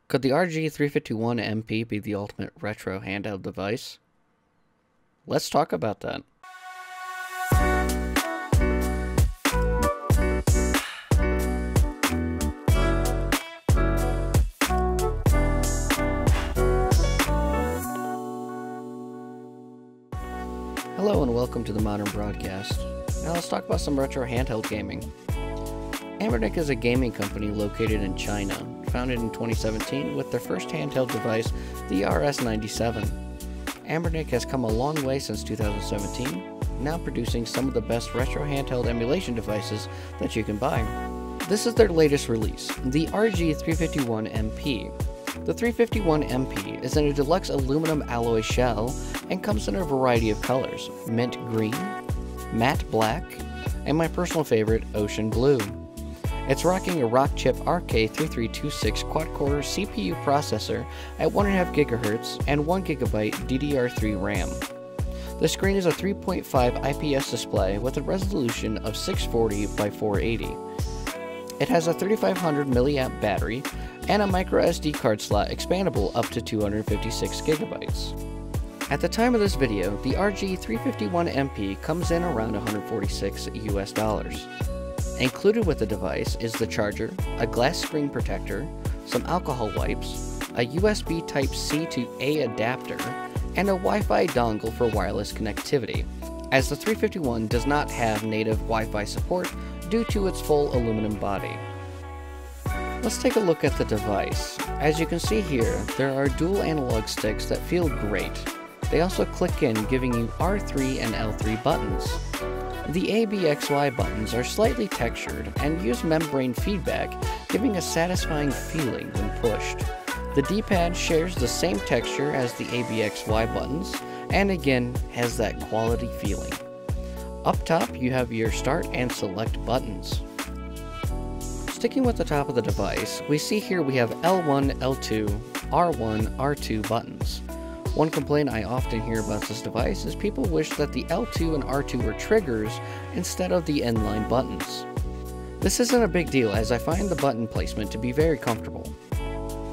Could the RG351MP be the ultimate retro handheld device? Let's talk about that. Hello and welcome to the Modern Broadcast. Now let's talk about some retro handheld gaming. Anbernic is a gaming company located in China, founded in 2017 with their first handheld device, the RS97. Anbernic has come a long way since 2017, now producing some of the best retro handheld emulation devices that you can buy. This is their latest release, the RG351MP. The 351MP is in a deluxe aluminum alloy shell and comes in a variety of colors: mint green, matte black, and my personal favorite, ocean blue. It's rocking a Rockchip RK3326 quad-core CPU processor at 1.5 GHz and 1GB DDR3 RAM. The screen is a 3.5 IPS display with a resolution of 640 by 480. It has a 3500 mAh battery and a microSD card slot expandable up to 256 GB. At the time of this video, the RG351MP comes in around $146 US. Included with the device is the charger, a glass screen protector, some alcohol wipes, a USB Type-C to A adapter, and a Wi-Fi dongle for wireless connectivity, as the 351 does not have native Wi-Fi support due to its full aluminum body. Let's take a look at the device. As you can see here, there are dual analog sticks that feel great. They also click in, giving you R3 and L3 buttons. The ABXY buttons are slightly textured and use membrane feedback, giving a satisfying feeling when pushed. The D-pad shares the same texture as the ABXY buttons, and again has that quality feeling. Up top, you have your start and select buttons. Sticking with the top of the device, we see here we have L1, L2, R1, R2 buttons. One complaint I often hear about this device is people wish that the L2 and R2 were triggers instead of the inline buttons. This isn't a big deal, as I find the button placement to be very comfortable.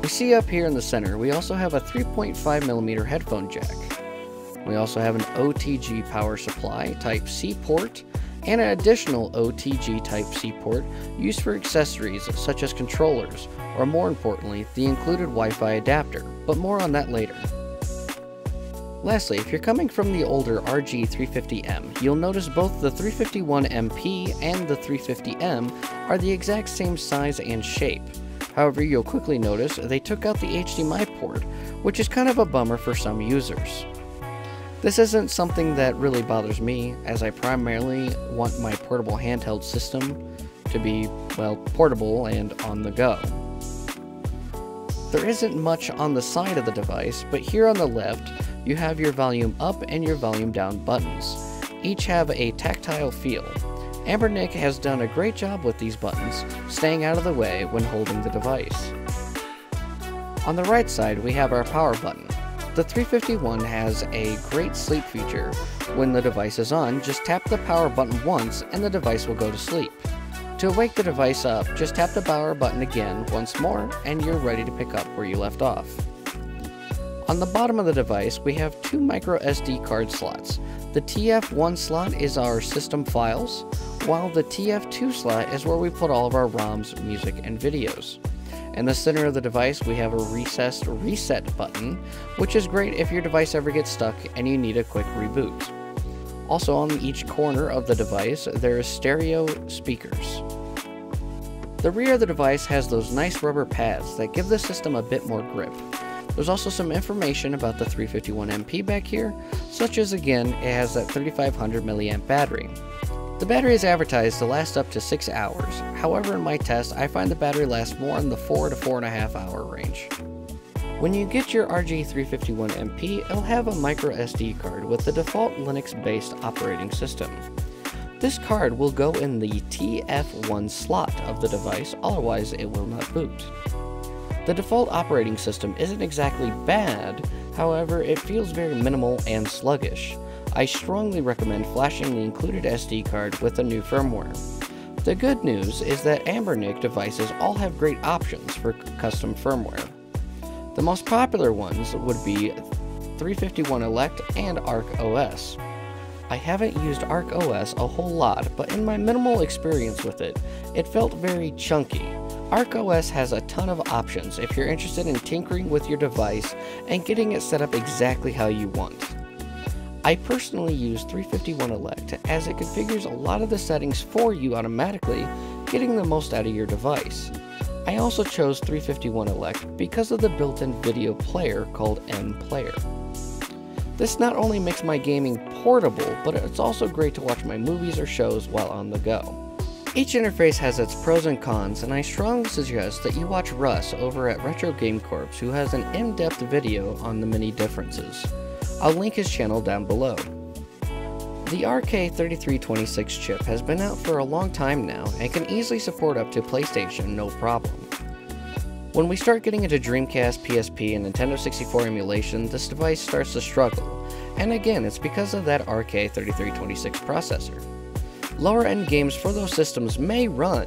We see up here in the center we also have a 3.5mm headphone jack. We also have an OTG power supply Type-C port and an additional OTG Type-C port used for accessories such as controllers, or more importantly, the included Wi-Fi adapter, but more on that later. Lastly, if you're coming from the older RG350M, you'll notice both the 351MP and the 350M are the exact same size and shape. However, you'll quickly notice they took out the HDMI port, which is kind of a bummer for some users. This isn't something that really bothers me, as I primarily want my portable handheld system to be, well, portable and on the go. There isn't much on the side of the device, but here on the left, you have your volume up and your volume down buttons. Each have a tactile feel. Anbernic has done a great job with these buttons, staying out of the way when holding the device. On the right side, we have our power button. The 351 has a great sleep feature. When the device is on, just tap the power button once and the device will go to sleep. To wake the device up, just tap the power button again once more and you're ready to pick up where you left off. On the bottom of the device, we have two micro SD card slots. The TF1 slot is our system files, while the TF2 slot is where we put all of our ROMs, music, and videos. In the center of the device, we have a recessed reset button, which is great if your device ever gets stuck and you need a quick reboot. Also on each corner of the device, there is stereo speakers. The rear of the device has those nice rubber pads that give the system a bit more grip. There's also some information about the 351MP back here, such as, again, it has that 3500 mAh battery. The battery is advertised to last up to 6 hours, however in my test I find the battery lasts more in the 4 to 4.5 hour range. When you get your RG351MP, it'll have a micro SD card with the default Linux-based operating system. This card will go in the TF1 slot of the device, otherwise it will not boot. The default operating system isn't exactly bad, however it feels very minimal and sluggish. I strongly recommend flashing the included SD card with the new firmware. The good news is that Anbernic devices all have great options for custom firmware. The most popular ones would be 351 Elect and Arc OS. I haven't used Arc OS a whole lot, but in my minimal experience with it, it felt very chunky. Arc OS has a ton of options if you're interested in tinkering with your device and getting it set up exactly how you want. I personally use 351 Elect as it configures a lot of the settings for you automatically, getting the most out of your device. I also chose 351 Elect because of the built-in video player called M-Player. This not only makes my gaming portable, but it's also great to watch my movies or shows while on the go. Each interface has its pros and cons, and I strongly suggest that you watch Russ over at Retro Game Corps, who has an in-depth video on the many differences. I'll link his channel down below. The RK3326 chip has been out for a long time now and can easily support up to PlayStation no problem. When we start getting into Dreamcast, PSP, and Nintendo 64 emulation, this device starts to struggle, and again it's because of that RK3326 processor. Lower end games for those systems may run,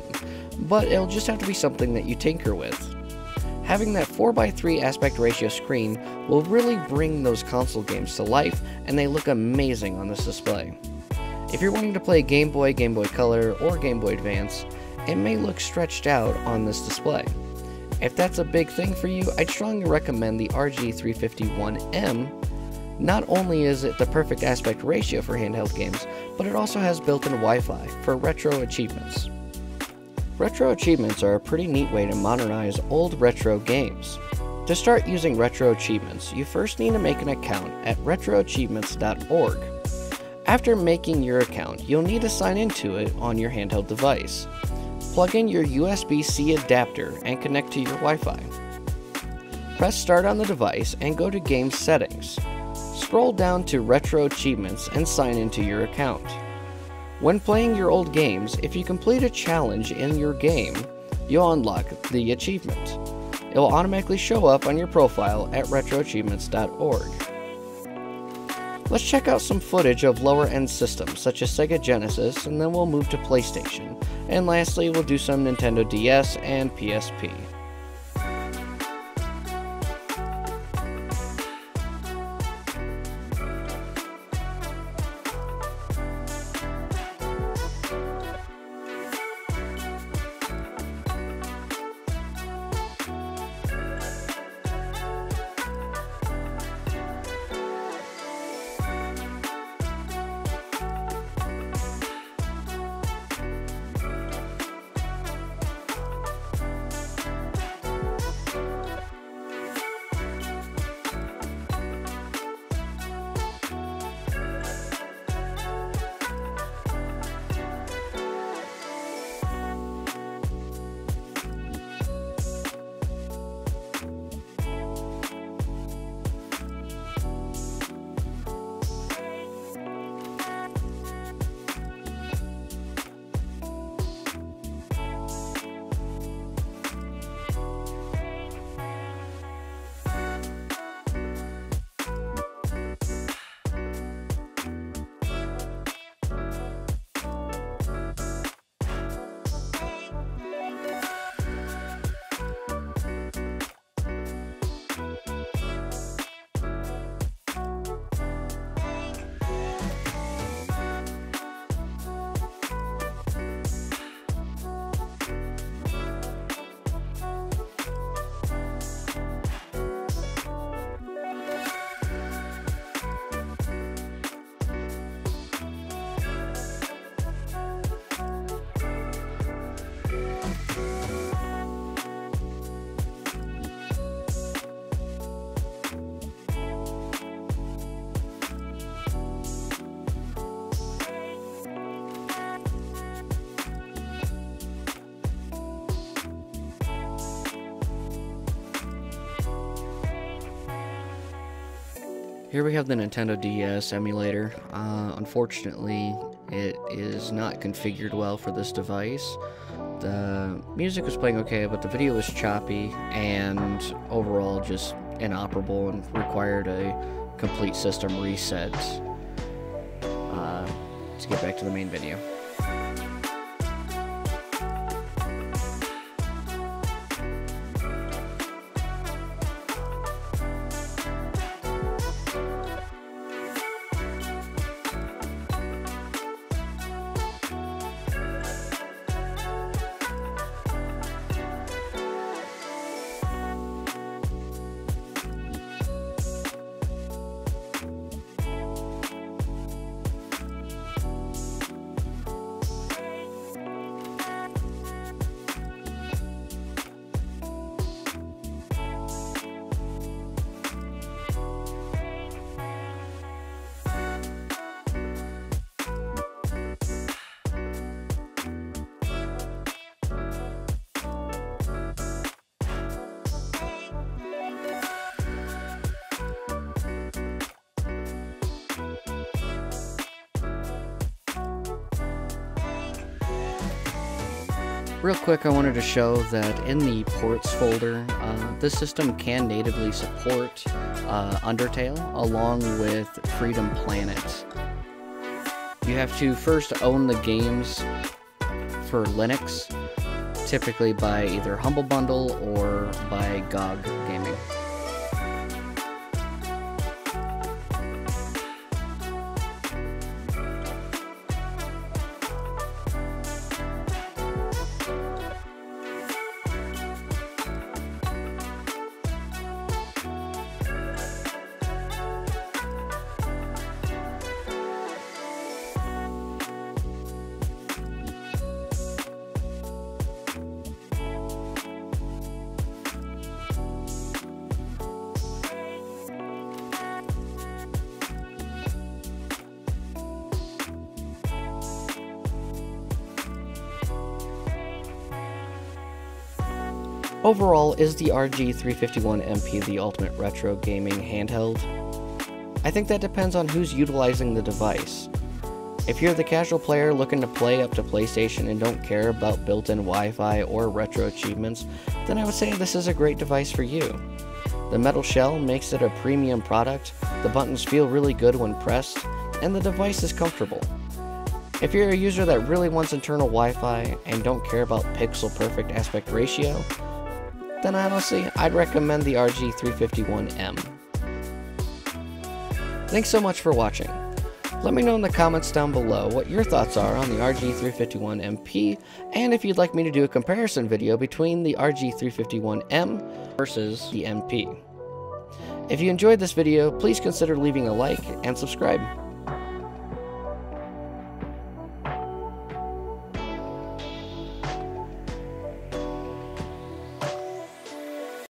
but it'll just have to be something that you tinker with. Having that 4:3 aspect ratio screen will really bring those console games to life, and they look amazing on this display. If you're wanting to play Game Boy, Game Boy Color, or Game Boy Advance, it may look stretched out on this display. If that's a big thing for you, I'd strongly recommend the RG351M. Not only is it the perfect aspect ratio for handheld games, but it also has built-in Wi-Fi for retro achievements. Retro achievements are a pretty neat way to modernize old retro games. To start using retro achievements, you first need to make an account at retroachievements.org. After making your account, you'll need to sign into it on your handheld device. Plug in your USB-C adapter and connect to your Wi-Fi. Press start on the device and go to Game Settings. Scroll down to Retro Achievements and sign into your account. When playing your old games, if you complete a challenge in your game, you'll unlock the achievement. It will automatically show up on your profile at retroachievements.org. Let's check out some footage of lower-end systems such as Sega Genesis, and then we'll move to PlayStation. And lastly, we'll do some Nintendo DS and PSP. Here we have the Nintendo DS emulator. Unfortunately, it is not configured well for this device. The music was playing okay, but the video was choppy and overall just inoperable and required a complete system reset. Let's get back to the main video. Real quick, I wanted to show that in the ports folder, this system can natively support Undertale along with Freedom Planet. You have to first own the games for Linux, typically by either Humble Bundle or by GOG Gaming. Overall, is the RG351MP the ultimate retro gaming handheld? I think that depends on who's utilizing the device. If you're the casual player looking to play up to PlayStation and don't care about built-in Wi-Fi or retro achievements, then I would say this is a great device for you. The metal shell makes it a premium product, the buttons feel really good when pressed, and the device is comfortable. If you're a user that really wants internal Wi-Fi and don't care about pixel-perfect aspect ratio, then honestly, I'd recommend the RG351M. Thanks so much for watching. Let me know in the comments down below what your thoughts are on the RG351MP, and if you'd like me to do a comparison video between the RG351M versus the MP. If you enjoyed this video, please consider leaving a like and subscribe.